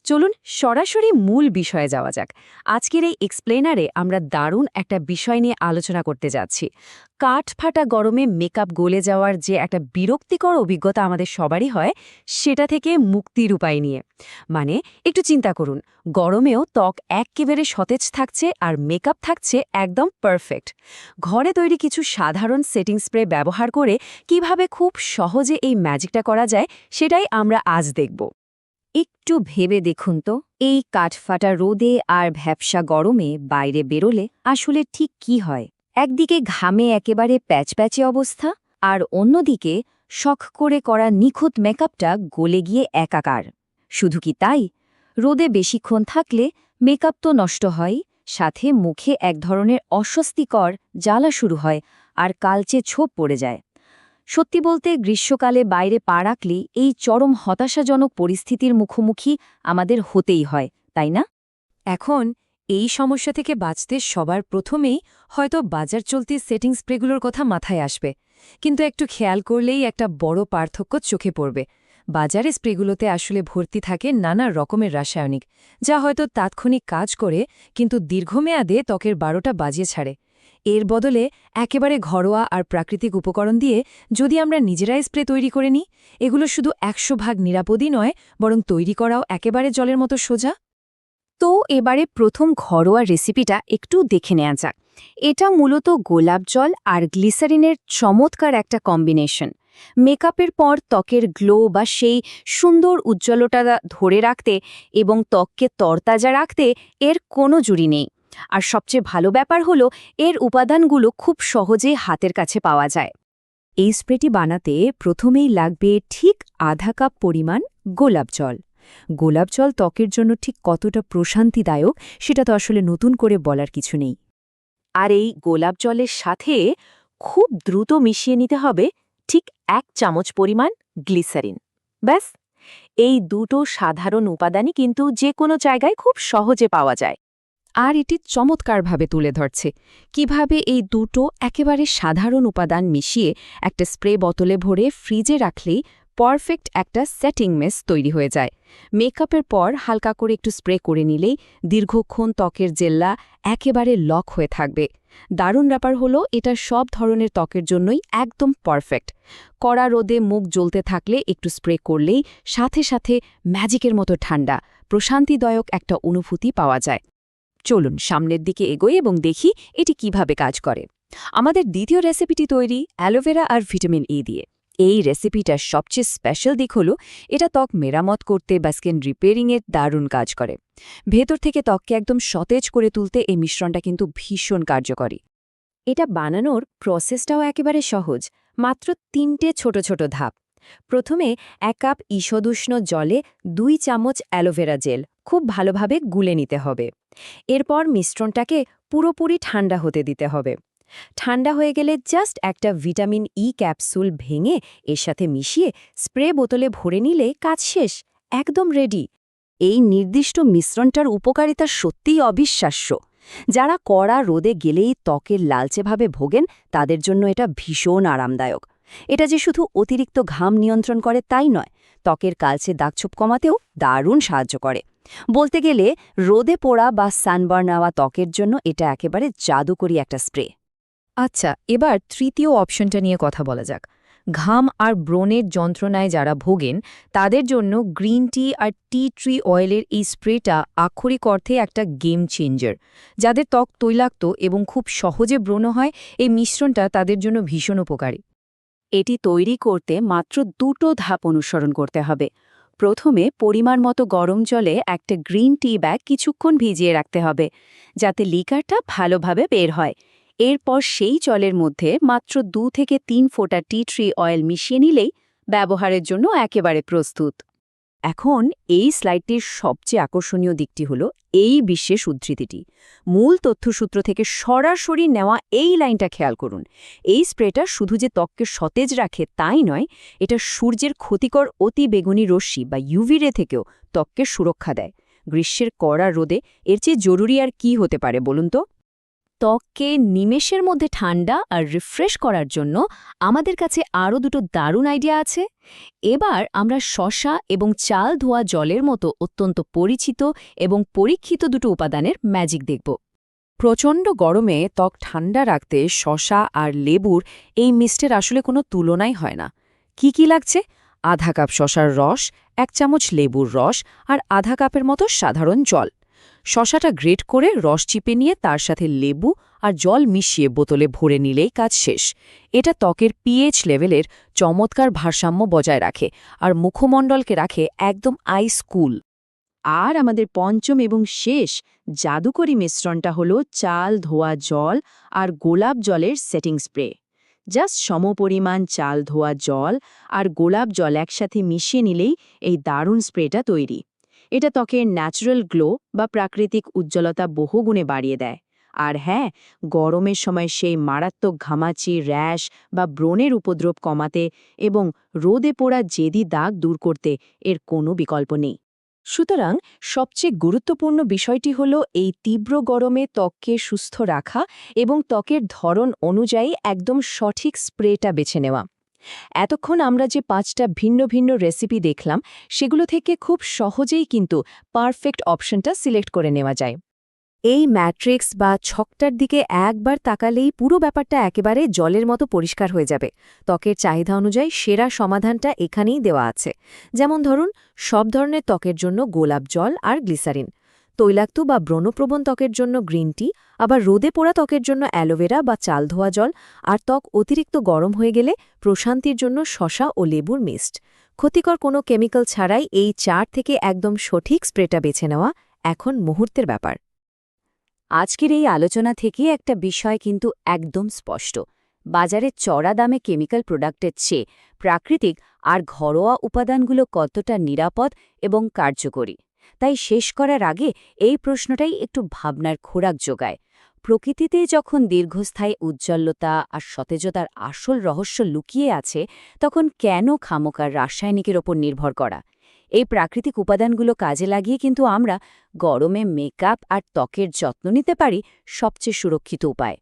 চলুন সরাসরি মূল বিষয়ে যাওয়া যাক। আজকের এই এক্সপ্লেনারে আমরা দারুণ একটা বিষয় নিয়ে আলোচনা করতে যাচ্ছি। কাঠফাটা গরমে মেকআপ গলে যাওয়ার যে একটা বিরক্তিকর অভিজ্ঞতা আমাদের সবারই হয়, সেটা থেকে মুক্তির উপায় নিয়ে। মানে একটু চিন্তা করুন, গরমেও ত্বক এক্কেবারে সতেজ থাকছে আর মেকআপ থাকছে একদম পারফেক্ট। ঘরে তৈরি কিছু সাধারণ সেটিং স্প্রে ব্যবহার করে কিভাবে খুব সহজে এই ম্যাজিকটা করা যায়, সেটাই আমরা আজ দেখব। একটু ভেবে দেখুন তো, এই কাঠফাটা রোদে আর ভ্যাপসা গরমে বাইরে বেরোলে আসলে ঠিক কি হয়। একদিকে ঘামে একেবারে প্যাচপ্যাচে অবস্থা, আর অন্যদিকে শখ করে করা নিখুঁত মেকআপটা গলে গিয়ে একাকার। শুধু কি তাই, রোদে বেশিক্ষণ থাকলে মেকআপ তো নষ্ট হয়, সাথে মুখে এক ধরনের অস্বস্তিকর জ্বালা শুরু হয় আর কালচে ছোপ পড়ে যায়। সত্যি বলতে গ্রীষ্মকালে বাইরে পা রাখলে এই চরম হতাশাজনক পরিস্থিতির মুখোমুখি আমাদের হতেই হয়, তাই না? এখন এই সমস্যা থেকে বাঁচতে সবার প্রথমেই হয়তো বাজার চলতি সেটিং স্প্রেগুলোর কথা মাথায় আসবে, কিন্তু একটু খেয়াল করলেই একটা বড় পার্থক্য চোখে পড়বে। বাজারে স্প্রেগুলোতে আসলে ভর্তি থাকে নানা রকমের রাসায়নিক, যা হয়তো তাৎক্ষণিক কাজ করে কিন্তু দীর্ঘমেয়াদে ত্বকের 12টা বাজিয়ে ছাড়ে। এর বদলে একেবারে ঘরোয়া আর প্রাকৃতিক উপকরণ দিয়ে যদি আমরা নিজেরাই স্প্রে তৈরি করে নিই, এগুলো শুধু 100% নিরাপদই নয়, বরং তৈরি করাও একেবারে জলের মতো সোজা। তো এবারে প্রথম ঘরোয়া রেসিপিটা একটু দেখে নেওয়া যাক। এটা মূলত গোলাপ জল আর গ্লিসারিনের চমৎকার একটা কম্বিনেশন। মেকআপের পর ত্বকের গ্লো বা সেই সুন্দর উজ্জ্বলতা ধরে রাখতে এবং ত্বককে তরতাজা রাখতে এর কোনো জুড়ি নেই। আর সবচেয়ে ভালো ব্যাপার হলো এর উপাদানগুলো খুব সহজেই হাতের কাছে পাওয়া যায়। এই স্প্রেটি বানাতে প্রথমেই লাগবে ঠিক আধা কাপ পরিমাণ গোলাপ জল। গোলাপ জল ত্বকের জন্য ঠিক কতটা প্রশান্তিদায়ক সেটা তো আসলে নতুন করে বলার কিছু নেই। আর এই গোলাপ জলের সাথে খুব দ্রুত মিশিয়ে নিতে হবে ঠিক 1 চামচ পরিমাণ গ্লিসারিন। ব্যাস, এই দুটো সাধারণ উপাদানই কিন্তু যে কোনো জায়গায় খুব সহজে পাওয়া যায়। আর এটি চমৎকারভাবে তুলে ধরছে কিভাবে এই দুটো একেবারে সাধারণ উপাদান মিশিয়ে একটা স্প্রে বোতলে ভরে ফ্রিজে রাখলেই পারফেক্ট একটা সেটিং মেস তৈরি হয়ে যায়। মেকআপের পর হালকা করে একটু স্প্রে করে নিলেই দীর্ঘক্ষণ ত্বকের জেল্লা একেবারে লক হয়ে থাকবে। দারুণ ব্যাপার হলো এটা সব ধরনের ত্বকের জন্যই একদম পারফেক্ট। কড়া রোদে মুখ জ্বলতে থাকলে একটু স্প্রে করলেই সাথে সাথে ম্যাজিকের মতো ঠান্ডা, প্রশান্তিদায়ক একটা অনুভূতি পাওয়া যায়। চলুন সামনের দিকে এগোই এবং দেখি এটি কিভাবে কাজ করে। আমাদের দ্বিতীয় রেসিপিটি তৈরি অ্যালোভেরা আর ভিটামিন ই দিয়ে। এই রেসিপিটার সবচেয়ে স্পেশাল দিক হল এটা ত্বক মেরামত করতে বা স্কিন রিপেয়ারিংয়ের দারুণ কাজ করে। ভেতর থেকে ত্বককে একদম সতেজ করে তুলতে এই মিশ্রণটা কিন্তু ভীষণ কার্যকরী। এটা বানানোর প্রসেসটাও একেবারে সহজ, মাত্র 3টে ছোট ছোট ধাপ। প্রথমে 1 কাপ ঈষদুষ্ণ জলে 2 চামচ অ্যালোভেরা জেল খুব ভালোভাবে গুলে নিতে হবে। এরপর মিশ্রণটাকে পুরোপুরি ঠান্ডা হতে দিতে হবে। ঠান্ডা হয়ে গেলে জাস্ট একটা ভিটামিন ই ক্যাপসুল ভেঙে এর সাথে মিশিয়ে স্প্রে বোতলে ভরে নিলে কাজ শেষ, একদম রেডি। এই নির্দিষ্ট মিশ্রণটার উপকারিতা সত্যিই অবিশ্বাস্য। যারা কড়া রোদে গেলেই ত্বকের লালচেভাবে ভোগেন তাদের জন্য এটা ভীষণ আরামদায়ক। এটা যে শুধু অতিরিক্ত ঘাম নিয়ন্ত্রণ করে তাই নয়, ত্বকের কালচে দাগছোপ কমাতেও দারুণ সাহায্য করে। বলতে গেলে রোদে পোড়া বা সানবার্ন হওয়া ত্বকের জন্য এটা একেবারে জাদুকরী একটা স্প্রে। আচ্ছা, এবার তৃতীয় অপশনটা নিয়ে কথা বলা যাক। ঘাম আর ব্রণের যন্ত্রণায় যারা ভোগেন তাদের জন্য গ্রিন টি আর টি ট্রি অয়েলের এই স্প্রেটা আক্ষরিক অর্থে একটা গেম চেঞ্জার। যাদের ত্বক তৈলাক্ত এবং খুব সহজে ব্রণ হয়, এই মিশ্রণটা তাদের জন্য ভীষণ উপকারী। এটি তৈরি করতে মাত্র 2টো ধাপ অনুসরণ করতে হবে। প্রথমে পরিমাণ মতো গরম জলে একটা গ্রিন টি ব্যাগ কিছুক্ষণ ভিজিয়ে রাখতে হবে, যাতে লিকারটা ভালোভাবে বের হয়। এরপর সেই জলের মধ্যে মাত্র 2 থেকে 3 ফোঁটা টি ট্রি অয়েল মিশিয়ে নিলেই ব্যবহারের জন্য একেবারে প্রস্তুত। এখন এই স্লাইডটির সবচেয়ে আকর্ষণীয় দিকটি হল এই বিশেষ উদ্ধৃতিটি। মূল তথ্যসূত্র থেকে সরাসরি নেওয়া এই লাইনটা খেয়াল করুন। এই স্প্রেটা শুধু যে ত্বককে সতেজ রাখে তাই নয়, এটা সূর্যের ক্ষতিকর অতি বেগুনি রশ্মি বা ইউভি রে থেকেও ত্বককে সুরক্ষা দেয়। গ্রীষ্মের কড়া রোদে এর চেয়ে জরুরি আর কি হতে পারে বলুন তো? ত্বককে নিমেষের মধ্যে ঠান্ডা আর রিফ্রেশ করার জন্য আমাদের কাছে আরও দুটো দারুণ আইডিয়া আছে। এবার আমরা শসা এবং চাল ধোয়া জলের মতো অত্যন্ত পরিচিত এবং পরীক্ষিত দুটো উপাদানের ম্যাজিক দেখব। প্রচণ্ড গরমে ত্বক ঠান্ডা রাখতে শসা আর লেবুর এই মিষ্টের আসলে কোনো তুলনাই হয় না। কি লাগছে? আধা কাপ শসার রস, 1 চামচ লেবুর রস আর আধা কাপের মতো সাধারণ জল। শসাটা গ্রেট করে রস চিপে নিয়ে তার সাথে লেবু আর জল মিশিয়ে বোতলে ভরে নিলেই কাজ শেষ। এটা ত্বকের পিএইচ লেভেলের চমৎকার ভারসাম্য বজায় রাখে আর মুখমণ্ডলকে রাখে একদম আইস কুল। আর আমাদের পঞ্চম এবং শেষ জাদুকরী মিশ্রণটা হলো চাল ধোয়া জল আর গোলাপ জলের সেটিং স্প্রে। জাস্ট সমপরিমাণ চাল ধোয়া জল আর গোলাপ জল একসাথে মিশিয়ে নিলেই এই দারুণ স্প্রেটা তৈরি। এটা ত্বকের ন্যাচারাল গ্লো বা প্রাকৃতিক উজ্জ্বলতা বহুগুণে বাড়িয়ে দেয়। আর হ্যাঁ, গরমের সময় সেই মারাত্মক ঘামাচি, র্যাশ বা ব্রণের উপদ্রব কমাতে এবং রোদে পোড়া জেদি দাগ দূর করতে এর কোনো বিকল্প নেই। সুতরাং সবচেয়ে গুরুত্বপূর্ণ বিষয়টি হল এই তীব্র গরমে ত্বককে সুস্থ রাখা এবং ত্বকের ধরন অনুযায়ী একদম সঠিক স্প্রেটা বেছে নেওয়া। এতক্ষণ আমরা যে 5টা ভিন্ন ভিন্ন রেসিপি দেখলাম, সেগুলো থেকে খুব সহজেই কিন্তু পারফেক্ট অপশনটা সিলেক্ট করে নেওয়া যায়। এই ম্যাট্রিক্স বা ছকটার দিকে একবার তাকালেই পুরো ব্যাপারটা একেবারে জলের মতো পরিষ্কার হয়ে যাবে। ত্বকের চাহিদা অনুযায়ী সেরা সমাধানটা এখানেই দেওয়া আছে। যেমন ধরুন, সব ধরনের ত্বকের জন্য গোলাপ জল আর গ্লিসারিন, তৈলাক্ত বা ব্রণপ্রবণ ত্বকের জন্য গ্রিন টি, আবার রোদে পোড়া ত্বকের জন্য অ্যালোভেরা বা চাল ধোয়া জল, আর ত্বক অতিরিক্ত গরম হয়ে গেলে প্রশান্তির জন্য শসা ও লেবুর মিস্ট। ক্ষতিকর কোনো কেমিক্যাল ছাড়াই এই 4 থেকে একদম সঠিক স্প্রেটা বেছে নেওয়া এখন মুহূর্তের ব্যাপার। আজকের এই আলোচনা থেকে একটা বিষয় কিন্তু একদম স্পষ্ট। বাজারে চড়া দামে কেমিক্যাল প্রোডাক্টের চেয়ে প্রাকৃতিক আর ঘরোয়া উপাদানগুলো কতটা নিরাপদ এবং কার্যকরী। তাই শেষ করার আগে এই প্রশ্নটাই একটু ভাবনার খোরাক যোগায়। প্রকৃতিতে যখন দীর্ঘস্থায়ী উজ্জ্বলতা আর সতেজতার আসল রহস্য লুকিয়ে আছে, তখন কেন খামোকার রাসায়নিকের ওপর নির্ভর করা? এই প্রাকৃতিক উপাদানগুলো কাজে লাগিয়ে কিন্তু আমরা গরমে মেকআপ আর ত্বকের যত্ন নিতে পারি সবচেয়ে সুরক্ষিত উপায়।